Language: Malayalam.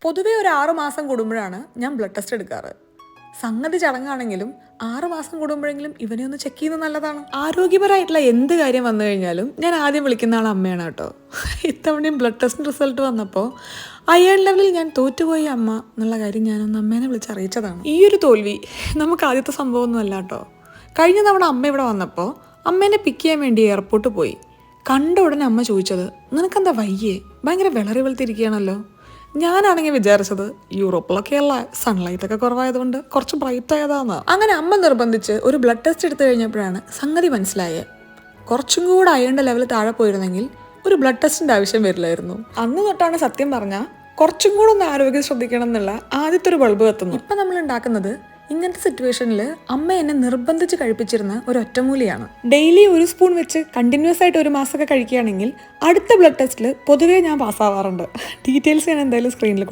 പൊതുവേ ഒരു 6 മാസം കൂടുമ്പോഴാണ് ഞാൻ ബ്ലഡ് ടെസ്റ്റ് എടുക്കാറ്. സംഗതി ചടങ്ങാണെങ്കിലും 6 മാസം കൂടുമ്പോഴെങ്കിലും ഇവനെ ഒന്ന് ചെക്ക് ചെയ്യുന്നത് നല്ലതാണ്. ആരോഗ്യപരമായിട്ടുള്ള എന്ത് കാര്യം വന്നു കഴിഞ്ഞാലും ഞാൻ ആദ്യം വിളിക്കുന്ന ആൾ അമ്മയാണ് കേട്ടോ. ഇത്തവണയും ബ്ലഡ് ടെസ്റ്റ് റിസൾട്ട് വന്നപ്പോൾ അയൺ ലെവലിൽ ഞാൻ തോറ്റുപോയി അമ്മ എന്നുള്ള കാര്യം ഞാനൊന്ന് അമ്മേനെ വിളിച്ചറിയിച്ചതാണ്. ഈ ഒരു തോൽവി നമുക്ക് ആദ്യത്തെ സംഭവമൊന്നും അല്ല കേട്ടോ. കഴിഞ്ഞ തവണ അമ്മ ഇവിടെ വന്നപ്പോൾ അമ്മേനെ പിക്ക് ചെയ്യാൻ വേണ്ടി എയർപോർട്ടിൽ പോയി. കണ്ട ഉടനെ അമ്മ ചോദിച്ചത്, നിനക്കെന്താ വയ്യേ, ഭയങ്കര വിളറി വെളുത്തിരിക്കുകയാണല്ലോ. ഞാനാണെങ്കിൽ വിചാരിച്ചത് യൂറോപ്പിലൊക്കെയുള്ള സൺലൈറ്റ് ഒക്കെ കുറവായതുകൊണ്ട് കുറച്ച് ബ്രൈറ്റ് ആയതാന്ന്. അങ്ങനെ അമ്മ നിർബന്ധിച്ച് ഒരു ബ്ലഡ് ടെസ്റ്റ് എടുത്തു കഴിഞ്ഞപ്പോഴാണ് സംഗതി മനസ്സിലായത്. കുറച്ചും കൂടെ അയണിന്റെ ലെവൽ താഴെ പോയിരുന്നെങ്കിൽ ഒരു ബ്ലഡ് ടെസ്റ്റിന്റെ ആവശ്യം വരില്ലായിരുന്നു. അന്ന് തൊട്ടാണ് സത്യം പറഞ്ഞാൽ കുറച്ചും കൂടെ ഒന്ന് ആരോഗ്യം ശ്രദ്ധിക്കണം എന്നുള്ള ആദ്യത്തെ ഒരു ബൾബ് കത്തുന്നു. ഇപ്പം നമ്മൾ ഉണ്ടാക്കുന്നത് ഇങ്ങനത്തെ സിറ്റുവേഷനിൽ അമ്മ എന്നെ നിർബന്ധിച്ച് കഴിപ്പിച്ചിരുന്ന ഒരു ഒറ്റമൂലിയാണ്. ഡെയിലി 1 സ്പൂൺ വെച്ച് കണ്ടിന്യൂസ് ആയിട്ട് 1 മാസമൊക്കെ കഴിക്കുകയാണെങ്കിൽ അടുത്ത ബ്ലഡ് ടെസ്റ്റിൽ പൊതുവേ ഞാൻ പാസ്സാവാറുണ്ട്. ഡീറ്റെയിൽസ് ഞാൻ എന്തായാലും സ്ക്രീനിൽ